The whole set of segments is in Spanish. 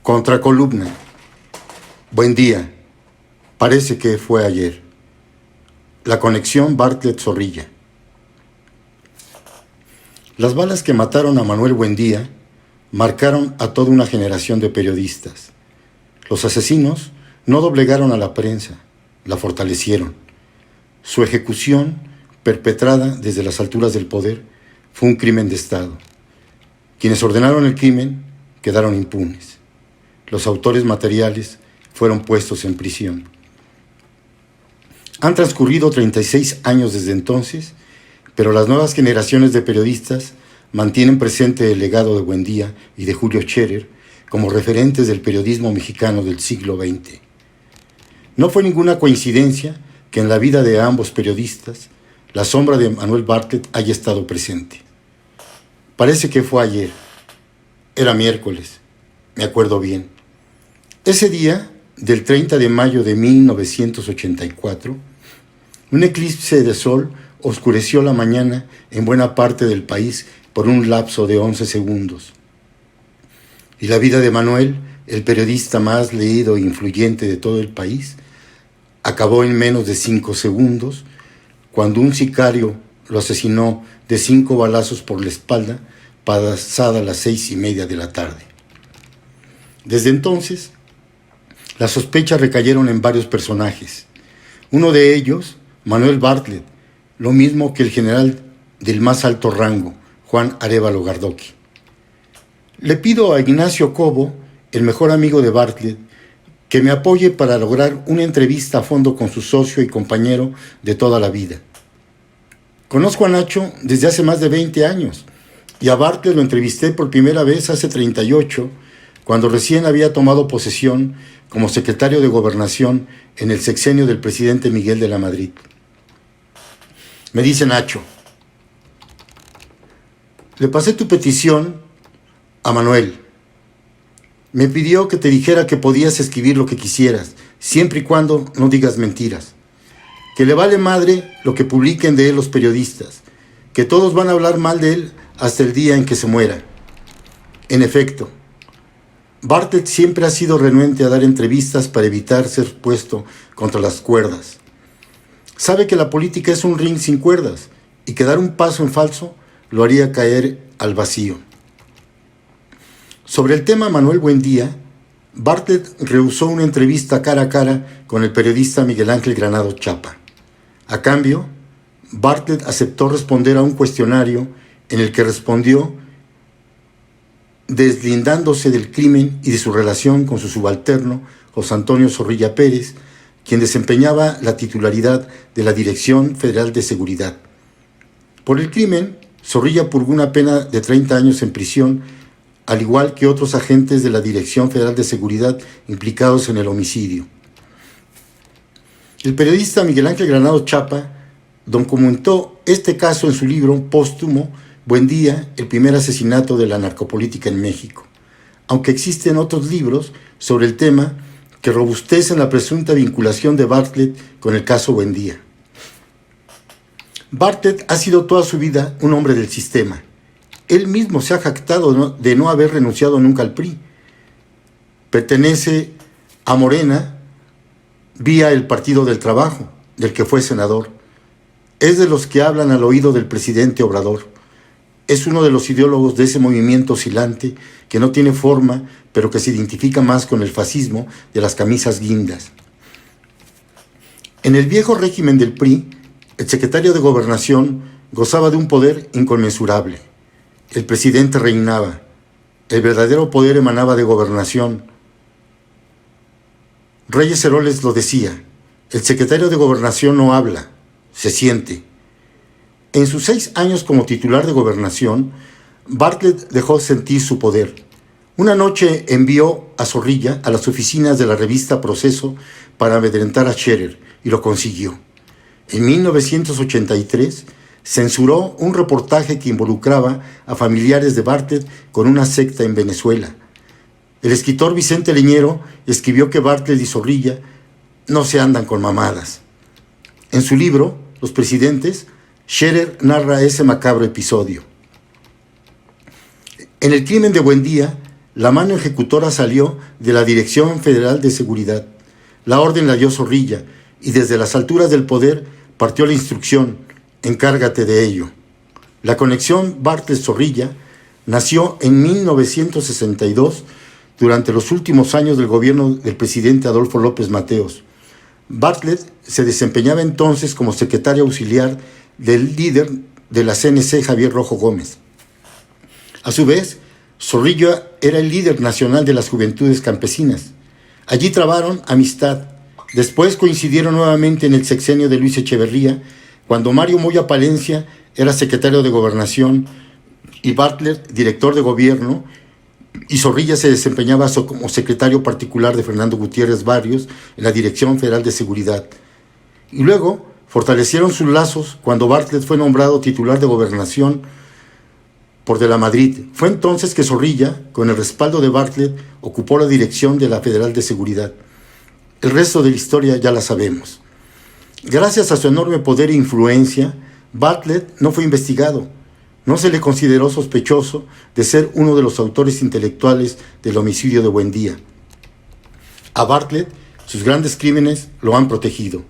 Contracolumna. Buen día. Parece que fue ayer. La conexión Bartlett-Zorrilla. Las balas que mataron a Manuel Buendía marcaron a toda una generación de periodistas. Los asesinos no doblegaron a la prensa, la fortalecieron. Su ejecución, perpetrada desde las alturas del poder, fue un crimen de Estado. Quienes ordenaron el crimen quedaron impunes. Los autores materiales fueron puestos en prisión. Han transcurrido 36 años desde entonces, pero las nuevas generaciones de periodistas mantienen presente el legado de Buendía y de Julio Scherer como referentes del periodismo mexicano del siglo XX. No fue ninguna coincidencia que en la vida de ambos periodistas la sombra de Manuel Bartlett haya estado presente. Parece que fue ayer. Era miércoles, me acuerdo bien. Ese día, del 30 de mayo de 1984, un eclipse de sol oscureció la mañana en buena parte del país por un lapso de 11 segundos. Y la vida de Manuel, el periodista más leído e influyente de todo el país, acabó en menos de 5 segundos, cuando un sicario lo asesinó de 5 balazos por la espalda, pasada las 6:30 de la tarde. Desde entonces, las sospechas recayeron en varios personajes. Uno de ellos, Manuel Bartlett, lo mismo que el general del más alto rango, Juan Arévalo Gardoqui. Le pido a Ignacio Cobo, el mejor amigo de Bartlett, que me apoye para lograr una entrevista a fondo con su socio y compañero de toda la vida. Conozco a Nacho desde hace más de 20 años y a Bartlett lo entrevisté por primera vez hace 38, cuando recién había tomado posesión como secretario de Gobernación en el sexenio del presidente Miguel de la Madrid. Me dice Nacho: le pasé tu petición a Manuel. Me pidió que te dijera que podías escribir lo que quisieras, siempre y cuando no digas mentiras. Que le vale madre lo que publiquen de él los periodistas, que todos van a hablar mal de él hasta el día en que se muera. En efecto, Bartlett siempre ha sido renuente a dar entrevistas para evitar ser puesto contra las cuerdas. Sabe que la política es un ring sin cuerdas y que dar un paso en falso lo haría caer al vacío. Sobre el tema Manuel Buendía, Bartlett rehusó una entrevista cara a cara con el periodista Miguel Ángel Granados Chapa. A cambio, Bartlett aceptó responder a un cuestionario en el que respondió deslindándose del crimen y de su relación con su subalterno José Antonio Zorrilla Pérez, quien desempeñaba la titularidad de la Dirección Federal de Seguridad. Por el crimen, Zorrilla purgó una pena de 30 años en prisión, al igual que otros agentes de la Dirección Federal de Seguridad implicados en el homicidio. El periodista Miguel Ángel Granados Chapa documentó este caso en su libro póstumo Buendía, el primer asesinato de la narcopolítica en México, aunque existen otros libros sobre el tema que robustecen la presunta vinculación de Bartlett con el caso Buendía. Bartlett ha sido toda su vida un hombre del sistema. Él mismo se ha jactado de no haber renunciado nunca al PRI. Pertenece a Morena vía el Partido del Trabajo, del que fue senador. Es de los que hablan al oído del presidente Obrador. Es uno de los ideólogos de ese movimiento oscilante que no tiene forma, pero que se identifica más con el fascismo de las camisas guindas. En el viejo régimen del PRI, el secretario de Gobernación gozaba de un poder inconmensurable. El presidente reinaba. El verdadero poder emanaba de Gobernación. Reyes Heroles lo decía: el secretario de Gobernación no habla, se siente. En sus 6 años como titular de Gobernación, Bartlett dejó sentir su poder. Una noche envió a Zorrilla a las oficinas de la revista Proceso para amedrentar a Scherer, y lo consiguió. En 1983, censuró un reportaje que involucraba a familiares de Bartlett con una secta en Venezuela. El escritor Vicente Leñero escribió que Bartlett y Zorrilla no se andan con mamadas. En su libro, Los Presidentes, Scherer narra ese macabro episodio. En el crimen de Buendía, la mano ejecutora salió de la Dirección Federal de Seguridad. La orden la dio Zorrilla y desde las alturas del poder partió la instrucción: encárgate de ello. La conexión Bartlett-Zorrilla nació en 1962 durante los últimos años del gobierno del presidente Adolfo López Mateos. Bartlett se desempeñaba entonces como secretario auxiliar del líder de la CNC, Javier Rojo Gómez. A su vez, Zorrilla era el líder nacional de las Juventudes Campesinas. Allí trabaron amistad. Después coincidieron nuevamente en el sexenio de Luis Echeverría, cuando Mario Moya Palencia era secretario de Gobernación y Bartlett director de gobierno, y Zorrilla se desempeñaba como secretario particular de Fernando Gutiérrez Barrios en la Dirección Federal de Seguridad. Y luego fortalecieron sus lazos cuando Bartlett fue nombrado titular de Gobernación por De la Madrid. Fue entonces que Zorrilla, con el respaldo de Bartlett, ocupó la dirección de la Federal de Seguridad. El resto de la historia ya la sabemos. Gracias a su enorme poder e influencia, Bartlett no fue investigado. No se le consideró sospechoso de ser uno de los autores intelectuales del homicidio de Buendía. A Bartlett, sus grandes crímenes lo han protegido.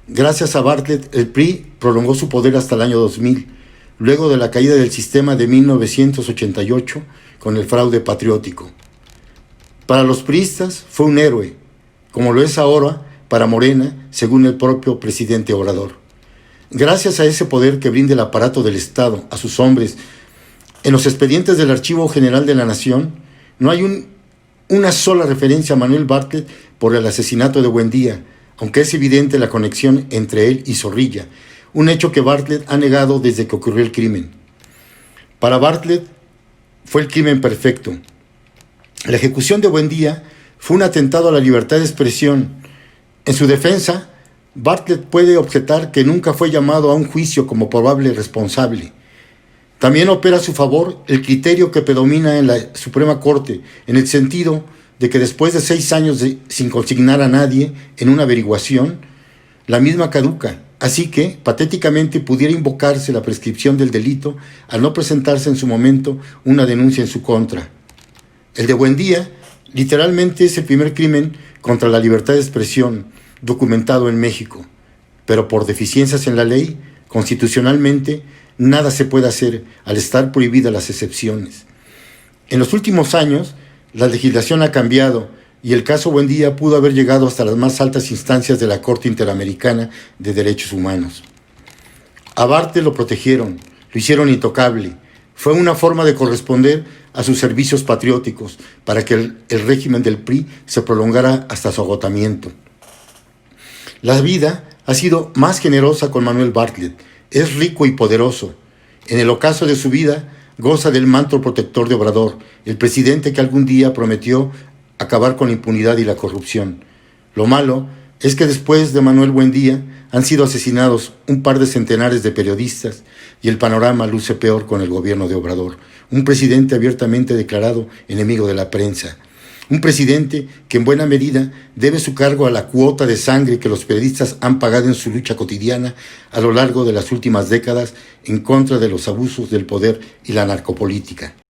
Gracias a Bartlett, el PRI prolongó su poder hasta el año 2000, luego de la caída del sistema de 1988 con el fraude patriótico. Para los priistas fue un héroe, como lo es ahora para Morena, según el propio presidente Obrador. Gracias a ese poder que brinda el aparato del Estado a sus hombres, en los expedientes del Archivo General de la Nación no hay una sola referencia a Manuel Bartlett por el asesinato de Buendía, aunque es evidente la conexión entre él y Zorrilla, un hecho que Bartlett ha negado desde que ocurrió el crimen. Para Bartlett fue el crimen perfecto. La ejecución de Buendía fue un atentado a la libertad de expresión. En su defensa, Bartlett puede objetar que nunca fue llamado a un juicio como probable responsable. También opera a su favor el criterio que predomina en la Suprema Corte, en el sentido de que después de 6 años sin consignar a nadie en una averiguación, la misma caduca, así que patéticamente pudiera invocarse la prescripción del delito al no presentarse en su momento una denuncia en su contra. El de Buendía literalmente es el primer crimen contra la libertad de expresión documentado en México, pero por deficiencias en la ley, constitucionalmente, nada se puede hacer al estar prohibidas las excepciones. En los últimos años, la legislación ha cambiado y el caso Buendía pudo haber llegado hasta las más altas instancias de la Corte Interamericana de Derechos Humanos. A Bartlett lo protegieron, lo hicieron intocable. Fue una forma de corresponder a sus servicios patrióticos para que el régimen del PRI se prolongara hasta su agotamiento. La vida ha sido más generosa con Manuel Bartlett. Es rico y poderoso. En el ocaso de su vida, goza del manto protector de Obrador, el presidente que algún día prometió acabar con la impunidad y la corrupción. Lo malo es que después de Manuel Buendía han sido asesinados un par de centenares de periodistas y el panorama luce peor con el gobierno de Obrador, un presidente abiertamente declarado enemigo de la prensa. Un presidente que en buena medida debe su cargo a la cuota de sangre que los periodistas han pagado en su lucha cotidiana a lo largo de las últimas décadas en contra de los abusos del poder y la narcopolítica.